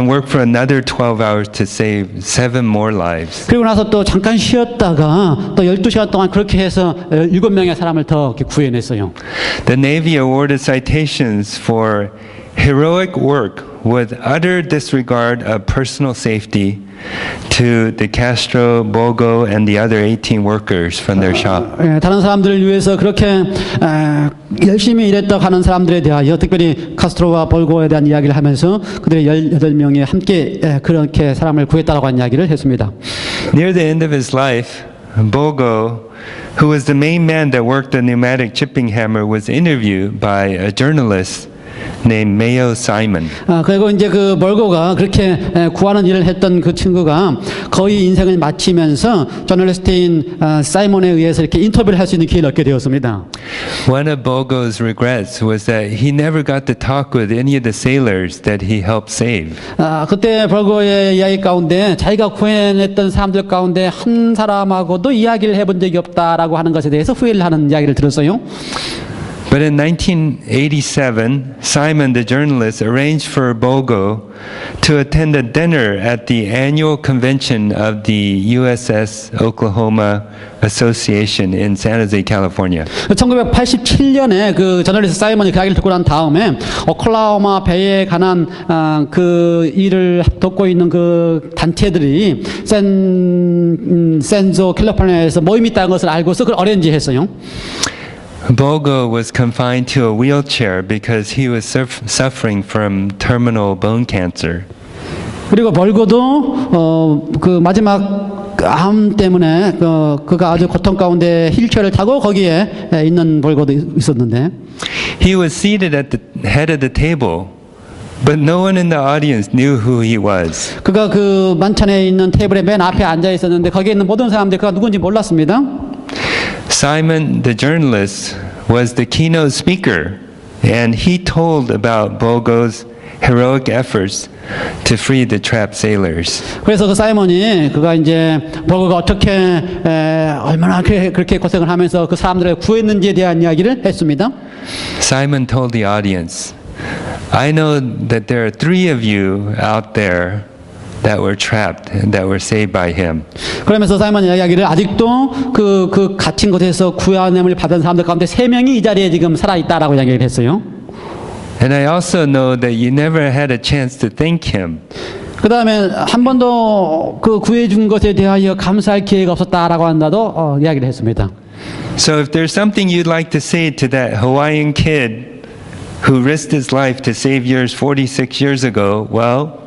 worked for another 12 hours to save 7 more lives. 그리고 나서 또 잠깐 쉬었다가 또 12시간 동안 그렇게 해서 7명의 사람을 더 이렇게 구해냈어요. The Navy awarded citations for heroic work with utter disregard of personal safety to the Castro, Bogo, and the other 18 workers from their shop. 다른 사람들을 위해서 그렇게 열심히 일했다고 하는 사람들에 대하여 특별히 카스트로와 볼고에 대한 이야기를 하면서 그들의 18명이 함께 그렇게 사람을 구했다라고 하는 이야기를 했습니다. Near the end of his life, Bogo, who was the main man that worked the pneumatic chipping hammer, was interviewed by a journalist named Mayo Simon. 그리고 이제 그 볼고가 그렇게 구하는 일을 했던 그 친구가 거의 인생을 마치면서 저널리스트인 사이먼에 의해서 이렇게 인터뷰를 할 수 있는 기회를 얻게 되었습니다. One of Bogo's regrets was that he never got to talk with any of the sailors that he helped save. 그때 볼고의 이야기 가운데 자기가 구해냈던 사람들 가운데 한 사람하고도 이야기를 해본 적이 없다라고 하는 것에 대해서 후회를 하는 이야기를 들었어요. But in 1987, Simon, the journalist, arranged for Bogo to attend a dinner at the annual convention of the USS Oklahoma Association in San Jose, California. 1987년에 그 저널리스트 사이먼이 그 이야기를 듣고 난 다음에 오클라호마 배에 관한 그 일을 돕고 있는 그 단체들이 샌조 캘리포니아에서 모임이 있다는 것을 알고서 그걸 어레인지했어요. Bogo was confined to a wheelchair because he was suffering from terminal bone cancer. 그리고 볼고도 그 마지막 암 때문에 그가 아주 고통 가운데 휠체어를 타고 거기에 있는 볼고도 있었는데. He was seated at the head of the table, but no one in the audience knew who he was. 그가 그 만찬에 있는 테이블의 맨 앞에 앉아 있었는데 거기에 있는 모든 사람들이 그가 누군지 몰랐습니다. Simon, the journalist, was the keynote speaker, and he told about Bogo's heroic efforts to free the trapped sailors. 그래서 그 사이먼이 그가 이제 볼고가 어떻게 얼마나 그렇게 고생을 하면서 그 사람들을 구했는지에 대한 이야기를 했습니다. Simon told the audience, "I know that there are 3 of you out there that were trapped and that were saved by him." 그러면서 사이먼이 이야기를 아직도 그 갇힌 곳에서 구원을 받은 사람들 가운데 3명이 이 자리에 지금 살아 있다라고 이야기를 했어요. And I also know that you never had a chance to thank him. 그 다음에 한 번도 그 구해준 것에 대하여 감사할 기회가 없었다라고 한다도 이야기를 했습니다. So if there's something you'd like to say to that Hawaiian kid who risked his life to save yours 46 years ago, well,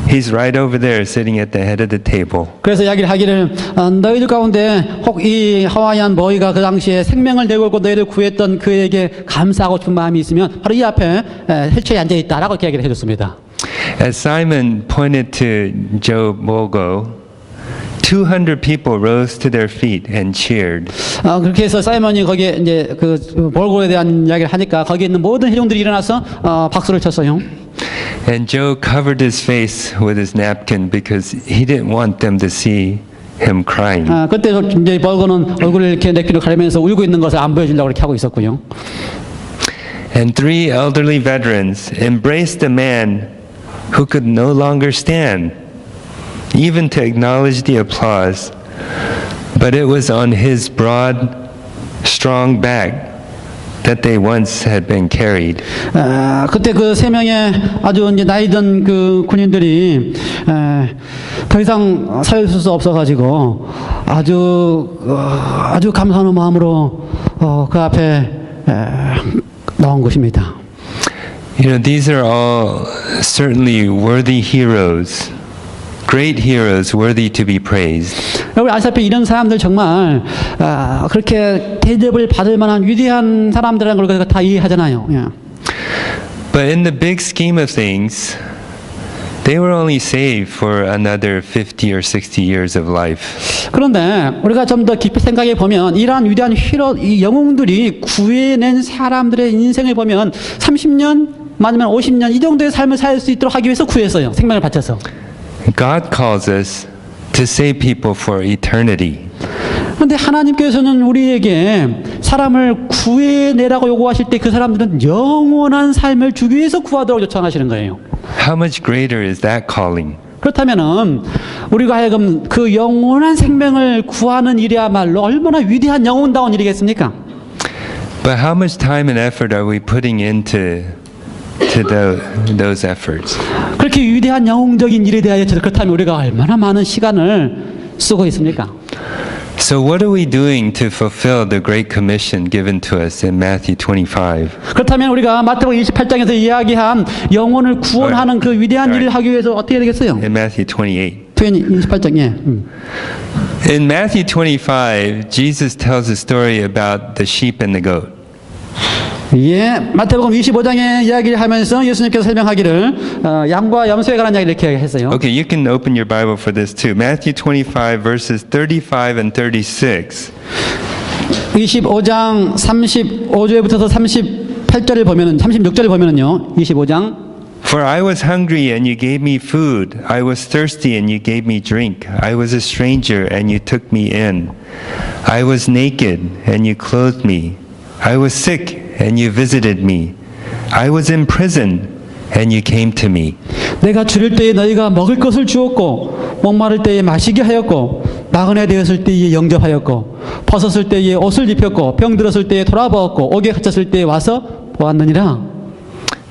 he's right over there sitting at the head of the table. 그래서 이야기를 하기를 너희들 가운데 혹 이 하와이안 보이가 그 당시에 생명을 내걸고 너희를 구했던 그에게 감사하고 싶은 마음이 있으면 바로 이 앞에 헬처에 앉아 있다라고 이야기를 해줬습니다. As Simon pointed to Joe Bogo, 200 people rose to their feet and cheered. 그렇게 해서 사이먼이 거기에 이제 그 볼고에 대한 이야기를 하니까 거기에 있는 모든 회중들이 일어나서 박수를 쳤어요. And Joe covered his face with his napkin because he didn't want them to see him crying. 그때 이제 볼고는 얼굴을 이렇게 냅킨으로 가리면서 울고 있는 것을 안 보여주려고 이렇게 하고 있었고요. And 3 elderly veterans embraced a man who could no longer stand, even to acknowledge the applause, but it was on his broad, strong back that they once had been carried. 그때 그 세 명의 아주 이제 나이든 그 군인들이 더 이상 서 있을 수 없어가지고 아주 감사하는 마음으로 그 앞에 나온 것입니다. You know, these are all certainly worthy heroes, great heroes worthy to be praised. 여러분 아시다시피 이런 사람들 정말 그렇게 대접을 받을 만한 위대한 사람들이라는 걸 다 이해하잖아요. 예. But in the big scheme of things, they were only saved for another 50 or 60 years of life. 그런데 우리가 좀 더 깊이 생각해 보면 이러한 위대한 히로, 이 영웅들이 구해낸 사람들의 인생을 보면 30년, 아니면 50년 이 정도의 삶을 살 수 있도록 하기 위해서 구했어요. 생명을 바쳐서. God calls us to save people for eternity. 그런데 하나님께서는 우리에게 사람을 구해내라고 요구하실 때 그 사람들은 영원한 삶을 주기 위해서 구하도록 요청하시는 거예요. How much greater is that calling? 그렇다면은 우리가 하여금 그 영원한 생명을 구하는 일이야말로 얼마나 위대한 영혼다운 일이겠습니까? But how much time and effort are we putting into those efforts? 그렇게 위대한 영웅적인 일에 대하여 그렇다면 우리가 얼마나 많은 시간을 쓰고 있습니까? So what are we doing to fulfill the great commission given to us in Matthew 25? 그렇다면 우리가 마태복음 28장에서 이야기한 영혼을 구원하는 그 위대한 일을 하기 위해서 어떻게 해야 되겠어요? In Matthew 28. 28장, 예. In Matthew 25, Jesus tells a story about the sheep and the goat. 예, 마태복음 25장의 이야기를 하면서 예수님께서 설명하기를 양과 염소에 관한 이야기를 이렇게 했어요. Okay, you can open your Bible for this too. Matthew 25 verses 35 and 36. 25장 35절부터 38절을 보면은 36절을 보면은요. 25장 For I was hungry and you gave me food. I was thirsty and you gave me drink. I was a stranger and you took me in. I was naked and you clothed me. I was sick and you visited me. I was in prison and you came to me. 내가 줄일 때에 너희가 먹을 것을 주었고 목마를 때에 마시게 하였고 나그네 되었을 때에 영접하였고 벗었을 때에 옷을 입혔고 병들었을 때에 돌아보았고 옥에 갇혔을 때에 와서 보았느니라.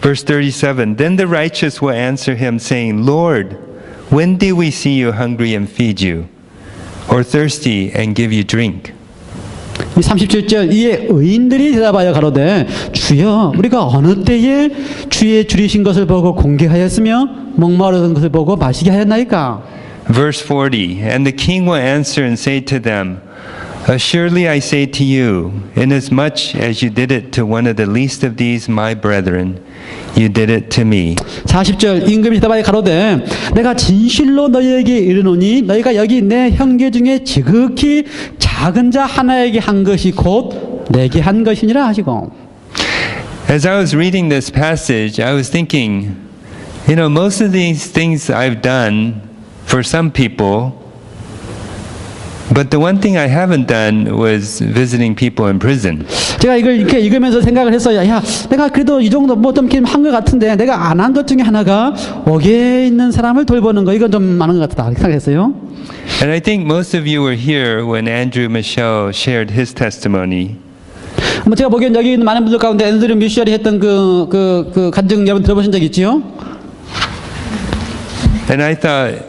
Verse 37, Then the righteous will answer him, saying, Lord, when did we see you hungry and feed you, or thirsty and give you drink? 37절 이에 의인들이 대답하여 가로되 주여 우리가 어느 때에 주의 줄이신 것을 보고 공개하였으며 목마르던 것을 보고 마시게 하였나이까? Verse 40, And the king will answer and say to them, Assuredly I say to you, inasmuch as you did it to one of the least of these my brethren, you did it to me. 40절 임금이 대답하여 가로되 내가 진실로 너희에게 이르노니 너희가 여기 내 형제 중에 지극히 작은 자 하나에게 한 것이 곧 내게 한 것이니라 하시고. As I was reading this passage, I was thinking, you know, most of these things I've done for some people, but the one thing I haven't done was visiting people in prison. 제가 이걸 이렇게 읽으면서 생각을 했어요. 야, 내가 그래도 이 정도 뭐 좀 한 것 같은데 내가 안 한 것 중에 하나가 옥에 있는 사람을 돌보는 거 이건 좀 많은 것 같다. 이렇게 생각했어요. And I think most of you were here when Andrew Michel shared his testimony. 뭐 제가 보기엔 여기 있는 많은 분들 가운데 앤드류 미셸이 했던 그 간증 여러분 들어보신 적 있지요? And I thought,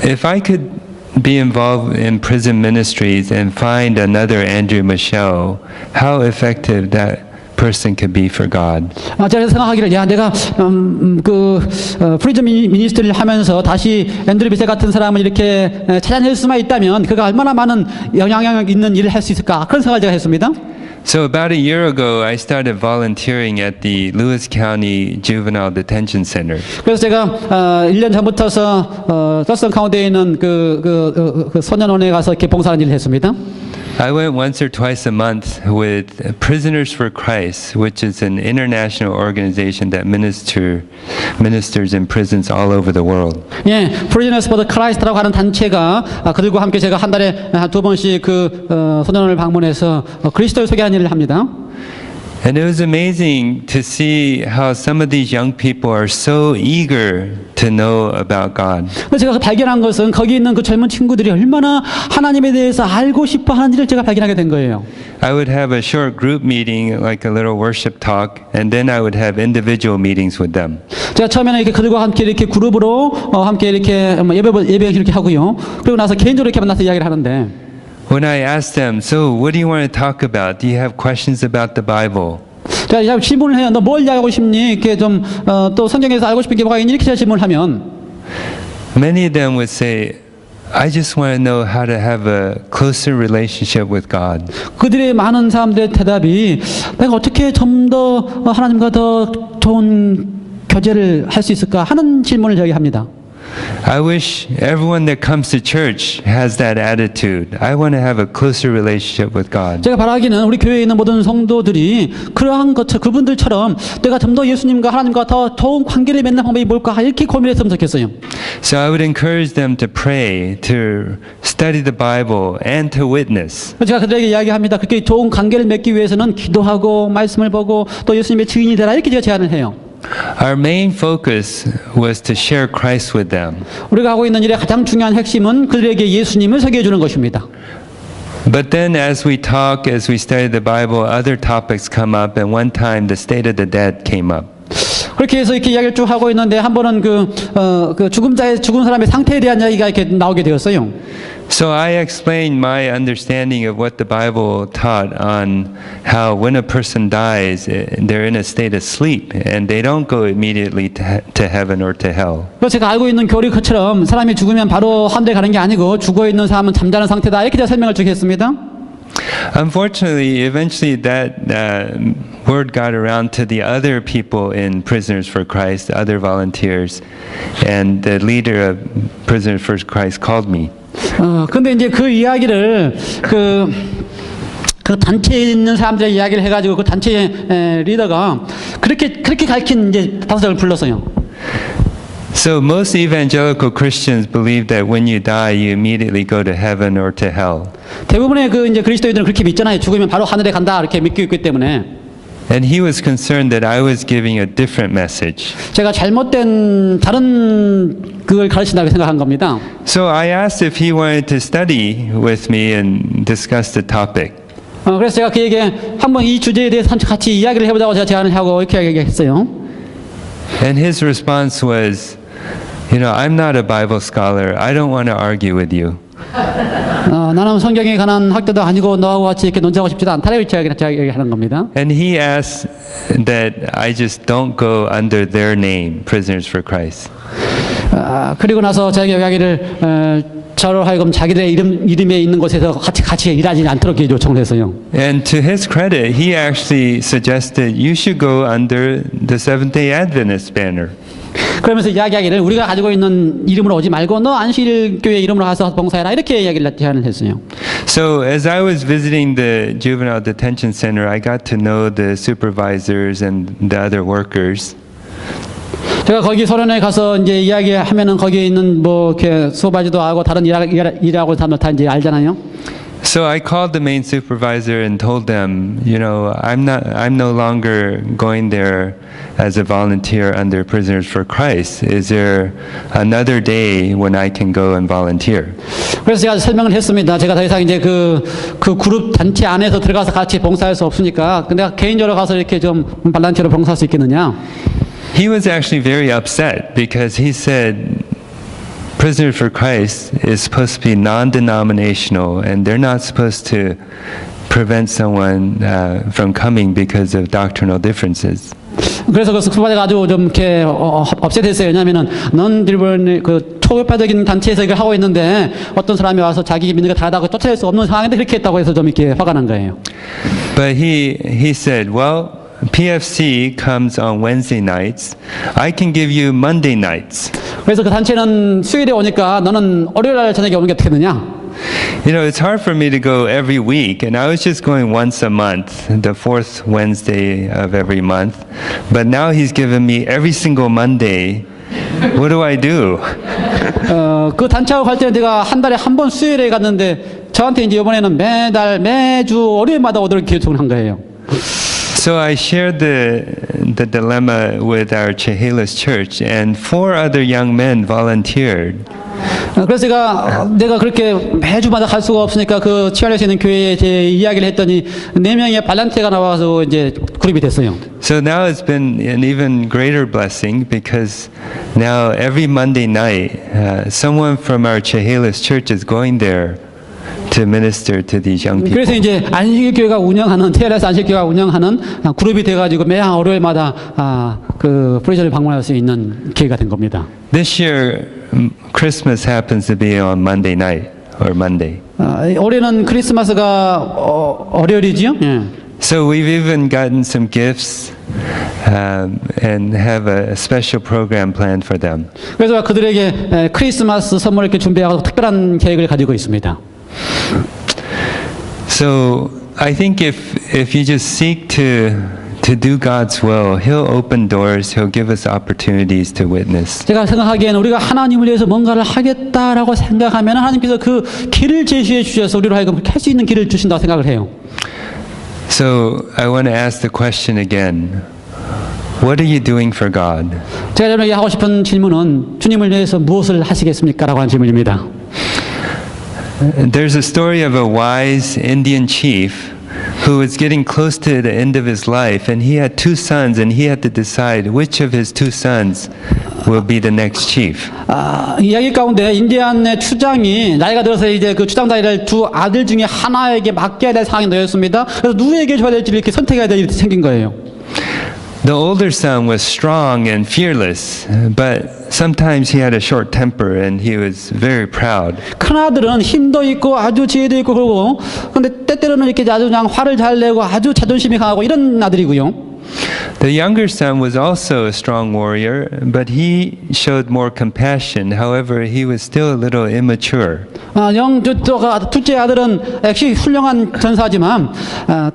if I could be involved in prison ministries and find another Andrew Michelle, how effective that person could be for God. 제가 생각하기를 내가 프리즘 미니스트리를 하면서 다시 앤드류 미셸 같은 사람을 이렇게 찾아낼 수만 있다면 그가 얼마나 많은 영향력 있는 일을 할 수 있을까 그런 생각을 제가 했습니다. So about a year ago, I started volunteering at the Lewis County Juvenile Detention Center. 그래서 제가 1년 전부터서 서슨 카운티에 있는 그 소년원에 가서 이렇게 봉사하는 일을 했습니다. I went once or twice a month with Prisoners for Christ, which is an international organization that ministers in prisons all over the world. 예, Prisoners for Christ라고 하는 단체가 그들과 함께 제가 한 달에 두 번씩 그 소년원을 방문해서 그리스도를 소개하는 일을 합니다. And it was amazing to see how some of these young people are so eager to know about God. 제가 발견한 것은 거기 있는 그 젊은 친구들이 얼마나 하나님에 대해서 알고 싶어 하는지를 제가 발견하게 된 거예요. I would have a short group meeting, like a little worship talk, and then I would have individual meetings with them. 제가 처음에는 이렇게 그들과 함께 이렇게 그룹으로 함께 이렇게 예배 이렇게 하고요. 그리고 나서 개인적으로 이렇게 만나서 이야기를 하는데. When I asked them, so what do you want to talk about? Do you have questions about the Bible? 자, 질문을 해요. 너 뭘 이야기하고 싶니? 이렇게 좀 또 성경에서 알고 싶은 게 뭐가 있니? 이렇게 제가 질문을 하면 Many of them would say, I just want to know how to have a closer relationship with God. 그들의 많은 사람들의 대답이 내가 어떻게 좀 더 하나님과 더 좋은 교제를 할 수 있을까 하는 질문을 저희 합니다. I wish everyone that comes to church has that attitude. I want to have a closer relationship with God. 제가 바라기는 우리 교회에 있는 모든 성도들이 그러한 것처럼 그분들처럼 내가 좀 더 예수님과 하나님과 더 좋은 관계를 맺는 방법이 뭘까 이렇게 고민했으면 좋겠어요. So I would encourage them to pray, to study the Bible, and to witness. 제가 그들에게 이야기합니다. 그렇게 좋은 관계를 맺기 위해서는 기도하고 말씀을 보고 또 예수님의 증인이 되라 이렇게 제가 제안을 해요. Our main focus was to share Christ with them. 우리가 하고 있는 일의 가장 중요한 핵심은 그들에게 예수님을 소개해 주는 것입니다. But then as we talk, as we study the Bible, other topics come up, and one time the state of the dead came up. 그렇게 해서 이렇게 이야기를 쭉 하고 있는데 한 번은 그 죽은 사람의 상태에 대한 이야기가 이렇게 나오게 되었어요. So I explained my understanding of what the Bible taught on how when a person dies, they're in a state of sleep and they don't go immediately to heaven or to hell. 제가 알고 있는 교리처럼 사람이 죽으면 바로 하늘에 가는 게 아니고 죽어 있는 사람은 잠자는 상태다 이렇게 제가 설명을 주겠습니다. Unfortunately, eventually that word got around to the other people in Prisoners for Christ, other volunteers, and the leader of Prisoners for Christ called me. 근데 이제 그 이야기를 그 단체에 있는 사람들의 이야기를 해가지고 그 단체의 리더가 그렇게 가르친 이제 다섯을 불렀어요. So most evangelical Christians believe that when you die, you immediately go to heaven or to hell. 대부분의 그 이제 그리스도인들은 그렇게 믿잖아요. 죽으면 바로 하늘에 간다 이렇게 믿고 있기 때문에. And he was concerned that I was giving a different message. 제가 잘못된 다른 그걸 가르친다고 생각한 겁니다. So I asked if he wanted to study with me and discuss the topic. 그래서 제가 그에게 한번 이 주제에 대해서 같이 이야기를 해보자고 제가 제안을 하고 이렇게 얘기했어요. And his response was, you know, I'm not a Bible scholar. I don't want to argue with you. 나는 성경에 관한 학도도 아니고 너하고 같이 이렇게 논쟁하고 싶지도 않다 이렇게 제가 얘기하는 겁니다. And he asked that I just don't go under their name, Prisoners for Christ. 그리고 나서 제가 이야기를 저로 하여금 자기들의 이름에 있는 곳에서 같이 일하지 않도록 요청을 했어요. And to his credit, he actually suggested you should go under the Seventh-day Adventist banner. 그러면서 이야기하기를 우리가 가지고 있는 이름으로 오지 말고 너 안식일교회 이름으로 가서 봉사해라 이렇게 이야기를 제안을 했어요. So as I was visiting the juvenile detention center, I got to know the supervisors and the other workers. 제가 거기 소련에 가서 이제 이야기하면은 거기에 있는 뭐 이렇게 소바지도 하고 다른 일하고 사람들 다 이제 알잖아요. So I called the main supervisor and told them, I'm no longer going there as a volunteer under Prisoners for Christ. Is there another day when I can go and volunteer? 그래서 제가 설명을 했습니다. 제가 더 이상 이제 그 그룹 단체 안에서 들어가서 같이 봉사할 수 없으니까 내가 개인적으로 가서 이렇게 좀 발란티어로 봉사할 수 있겠느냐? He was actually very upset because he said, Prisoners for Christ is supposed to be non-denominational, and they're not supposed to prevent someone from coming because of doctrinal differences. 그래서 그 스쿠바가 아주 좀 이렇게 업셋했어요. 왜냐하면은 넌 그 초교파적인 단체에서 이걸 하고 있는데 어떤 사람이 와서 자기 믿는 거 다르다고 쫓아낼 수 없는 상황인데 그렇게 했다고 해서 좀 이렇게 화가 난 거예요. But he said, well, PFC comes on Wednesday nights. I can give you Monday nights. 그래서 그 단체는 수요일에 오니까 너는 월요일 날 저녁에 오는 게 어떻겠느냐? It's hard for me to go every week, and I was just going once a month, the fourth Wednesday of every month. But now he's given me every single Monday. What do I do? 그 단체하고 갈 때는 제가 한 달에 한 번 수요일에 갔는데 저한테 이제 이번에는 매주 월요일마다 오도록 요청을 한 거예요. So I shared the dilemma with our Chehalis church, and 4 other young men volunteered. 그래서 내가 그렇게 매주마다 갈 수가 없으니까 그 치알레스에 있는 교회에 제 이야기를 했더니 4명의 발란티어가 나와서 이제 그룹이 됐어요. So now it's been an even greater blessing because now every Monday night, someone from our Chehalis church is going there to minister to these young people. 그래서 이제 안식교회가 운영하는 TLS 안식교회가 운영하는 그룹이 돼가지고 매 월요일마다 그 프리저를 방문할 수 있는 기회가 된 겁니다. This year, Christmas happens to be on Monday night or Monday. 올해는 크리스마스가 월요일이지요? 예. So we've even gotten some gifts and have a special program planned for them. 그래서 그들에게 크리스마스 선물을 이렇게 준비하고 특별한 계획을 가지고 있습니다. So I think if you just seek to do God's will, He'll open doors. He'll give us opportunities to witness. 제가 생각하기에는 우리가 하나님을 위해서 뭔가를 하겠다라고 생각하면 하나님께서 그 길을 제시해 주셔서 우리로 하여금 할 수 있는 길을 주신다고 생각을 해요. So I want to ask the question again. What are you doing for God? 제가 여러분에게 하고 싶은 질문은 주님을 위해서 무엇을 하시겠습니까? 라고 하는 질문입니다. There's a story of a wise Indian chief who was getting close to the end of his life, and he had 2 sons, and he had to decide which of his 2 sons will be the next chief. 이야기 가운데 인디안의 추장이 나이가 들어서 이제 그 추장 자리를 2 아들 중에 하나에게 맡겨야 될 상황이 놓였습니다. 그래서 누구에게 줘야 될지 이렇게 선택해야 될 일이 생긴 거예요. The older son was strong and fearless, but sometimes he had a short temper and he was very proud. 큰 아들은 힘도 있고 아주 지혜도 있고 그러고 근데 때때로는 이렇게 아주 그냥 화를 잘 내고 아주 자존심이 강하고 이런 아들이고요. The younger son was also a strong warrior, but he showed more compassion. However, he was still a little immature. 둘째 아들은 역시 훌륭한 전사지만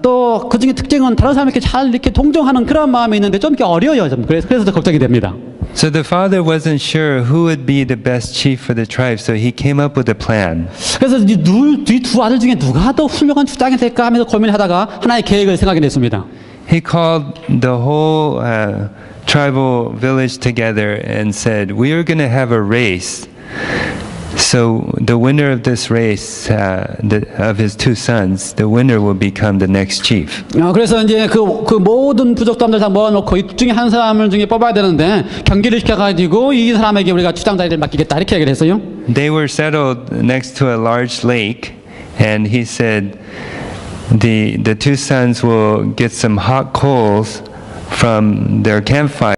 또 그 중에 특징은 다른 사람에게 잘 이렇게 동정하는 그런 마음이 있는데 좀 이렇게 어려요. 좀 그래서 걱정이 됩니다. So the father wasn't sure who would be the best chief for the tribe, so he came up with a plan. 그래서 이 2 아들 중에 누가 더 훌륭한 주장이 될까 하면서 고민하다가 하나의 계획을 생각해 냈습니다. He called the whole tribal village together and said, we are going to have a race. So the winner of this race, of his 2 sons, the winner will become the next chief. 그래서 이제 그 모든 부족담들 다 모아놓고 이 중에 한 사람을 중에 뽑아야 되는데 경기를 시켜가지고 이 사람에게 우리가 주장 자리를 맡기겠다 이렇게 얘기를 했어요. They were settled next to a large lake, and he said, the 2 sons will get some hot coals from their campfire.